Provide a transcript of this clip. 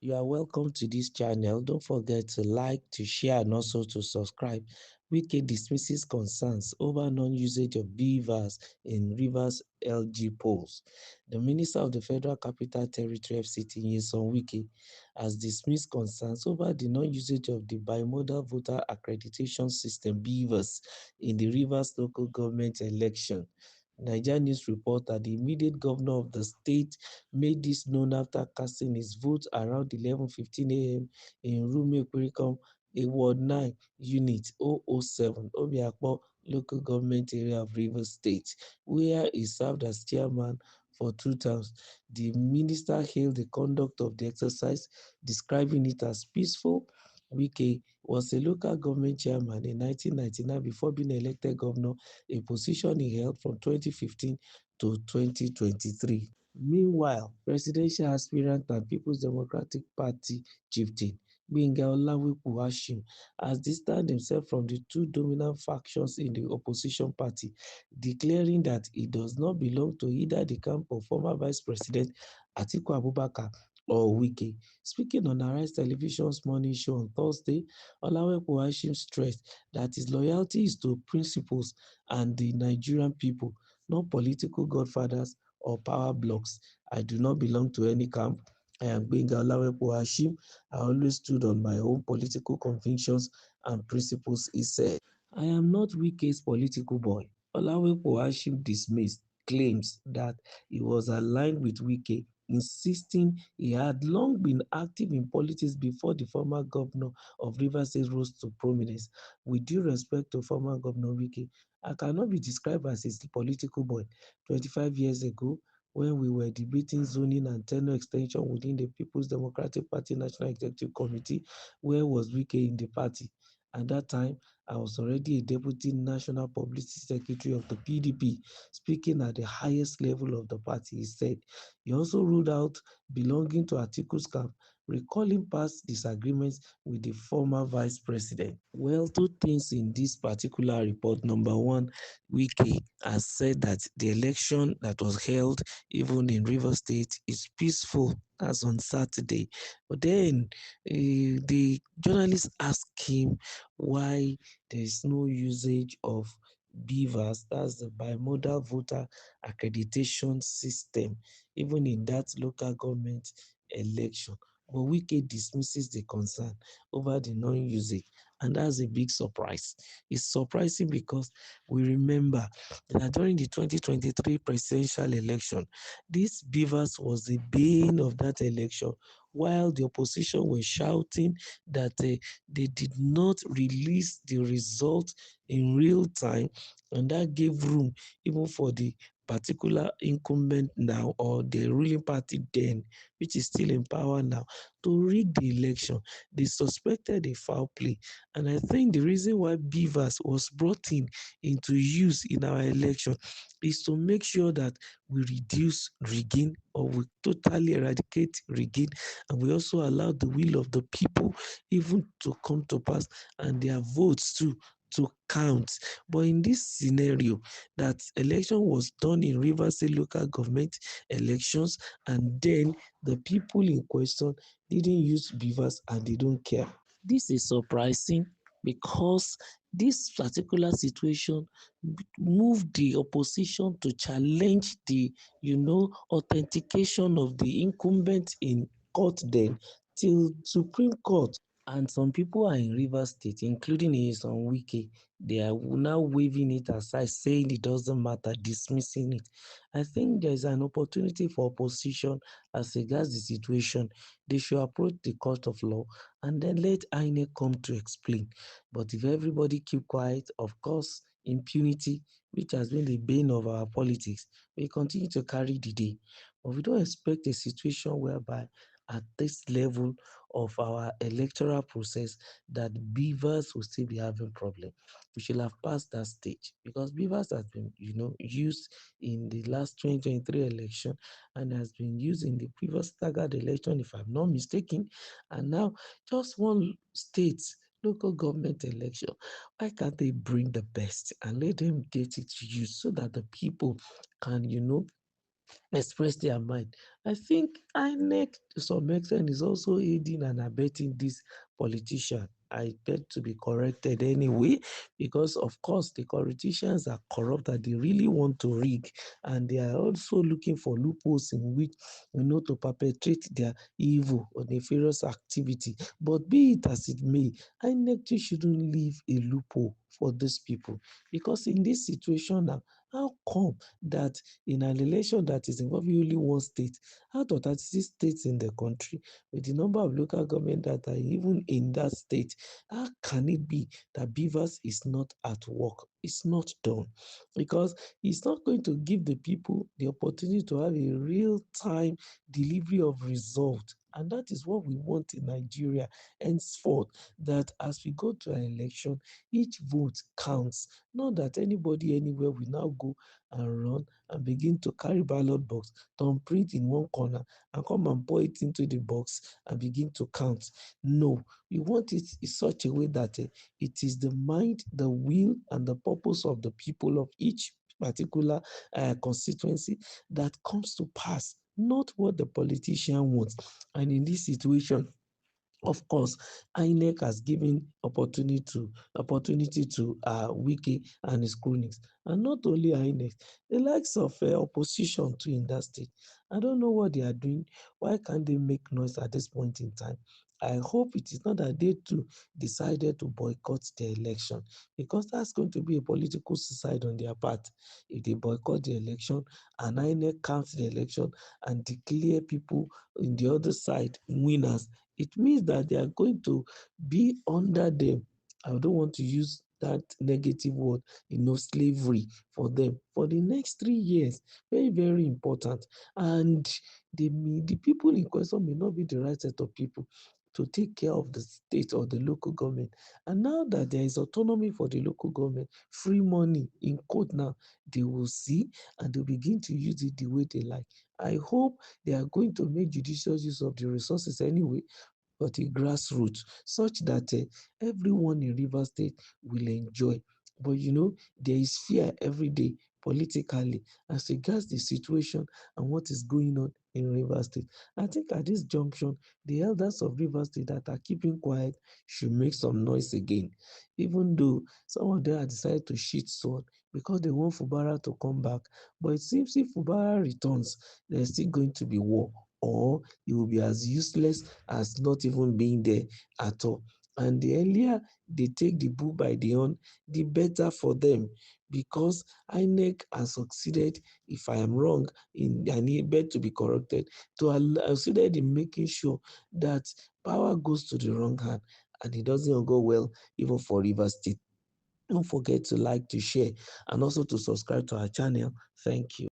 You are welcome to this channel. Don't forget to like, to share, and also to subscribe. Wike dismisses concerns over non-usage of Bvas in Rivers LG polls. The Minister of the Federal Capital Territory FCT, Nyesom Wike, has dismissed concerns over the non-usage of the bimodal voter accreditation system (Bvas) in the Rivers local government election. Niger News report that the immediate governor of the state made this known after casting his vote around 11:15 a.m. in Rume Kurikam, a Ward 9, Unit 007, Obiakpo local government area of Rivers State, where he served as chairman for 2 terms. The minister hailed the conduct of the exercise, describing it as peaceful. Wike was a local government chairman in 1999 before being elected governor, a position he held from 2015 to 2023. Meanwhile, presidential aspirant and People's Democratic Party chieftain Gbenga Olawepo Ashim has distanced himself from the two dominant factions in the opposition party, declaring that he does not belong to either the camp of former Vice President Atiku Abubakar or Wike. Speaking on Arise Television's morning show on Thursday, Olawepo Ashim stressed that his loyalty is to principles and the Nigerian people, not political godfathers or power blocks. I do not belong to any camp. I am Gbenga Olawepo Ashim. I always stood on my own political convictions and principles, he said. I am not Wike's political boy. Olawepo Ashim dismissed claims that he was aligned with Wike, insisting he had long been active in politics before the former governor of Rivers State rose to prominence. With due respect to former Governor Wike, I cannot be described as a political boy. 25 years ago, when we were debating zoning and tenure extension within the People's Democratic Party National Executive Committee, where was Wike in the party? At that time, I was already a deputy national publicity secretary of the PDP, speaking at the highest level of the party, he said. He also ruled out belonging to Atiku's camp, recalling past disagreements with the former vice president. Well, two things in this particular report. Number one, Wike has said that the election that was held even in Rivers State is peaceful as on Saturday. But then the journalist asked him why there is no usage of Bvas, that's the bimodal voter accreditation system, even in that local government election. But Wike dismisses the concern over the non-usage, and that's a big surprise. It's surprising because we remember that during the 2023 presidential election, this Bvas was the bane of that election, while the opposition were shouting that they did not release the result in real time, and that gave room even for the particular incumbent now or the ruling party then, which is still in power now, to rig the election. They suspected a foul play, and I think the reason why Bvas was brought in into use in our election is to make sure that we reduce rigging or we totally eradicate rigging, and we also allow the will of the people even to come to pass and their votes too to count. But in this scenario, that election was done in Rivers State local government elections, and then the people in question didn't use Bvas and they don't care. This is surprising because this particular situation moved the opposition to challenge the, authentication of the incumbent in court then till Supreme Court. And some people are in Rivers State, including some Wike. They are now waving it aside, saying it doesn't matter, dismissing it. I think there is an opportunity for opposition as regards the situation. They should approach the court of law and then let INEC come to explain. But if everybody keep quiet, of course, impunity, which has been the bane of our politics, will continue to carry the day. But we don't expect a situation whereby at this level of our electoral process that Bvas will still be having problem. We should have passed that stage because Bvas has been, used in the last 2023 election and has been used in the previous staggered election, if I'm not mistaken. And now just one state local government election. Why can't they bring the best and let them get it used so that the people can, express their mind. I think INEC to some extent is also aiding and abetting this politician. I beg to be corrected anyway, because of course the politicians are corrupt and they really want to rig, and they are also looking for loopholes in which to perpetrate their evil or nefarious activity. But be it as it may, INEC shouldn't leave a loophole for these people, because in this situation now, how come that in an election that is involving only one state out of 36 states in the country, with the number of local government that are even in that state, how can it be that Bvas is not at work? It's not done, because it's not going to give the people the opportunity to have a real-time delivery of result. And that is what we want in Nigeria henceforth, that as we go to an election, each vote counts. Not that anybody anywhere will now go and run and begin to carry ballot box, thumbprint in one corner, and come and pour it into the box and begin to count. No, we want it in such a way that it is the mind, the will, and the purpose of the people of each particular constituency that comes to pass, not what the politician wants. And in this situation, of course, INEC has given opportunity to Wike and his cronies, and not only INEC, the likes of opposition too in that state. I don't know what they are doing. Why can't they make noise at this point in time? I hope it is not that they too decided to boycott the election, because that's going to be a political suicide on their part. If they boycott the election and INEC counts the election and declare people in the other side winners, it means that they are going to be under them. I don't want to use that negative word, slavery for them for the next 3 years. Very, very important. And the people in question may not be the right set of people to take care of the state or the local government. And now that there is autonomy for the local government, free money in quote now, they will see and they'll begin to use it the way they like. I hope they are going to make judicious use of the resources anyway, but a grassroots, such that everyone in Rivers State will enjoy. But there is fear every day politically as regards the situation and what is going on in Rivers State. I think at this junction, the elders of Rivers State that are keeping quiet should make some noise again, even though some of them have decided to sheath sword because they want Fubara to come back. But it seems if Fubara returns, there's still going to be war, or it will be as useless as not even being there at all. And the earlier they take the bull by the horn, the better for them, because INEC has succeeded, if I am wrong, I need beg to be corrected, to succeeded in making sure that power goes to the wrong hand, and it doesn't go well even for Rivers State. Don't forget to like, to share, and also to subscribe to our channel. Thank you.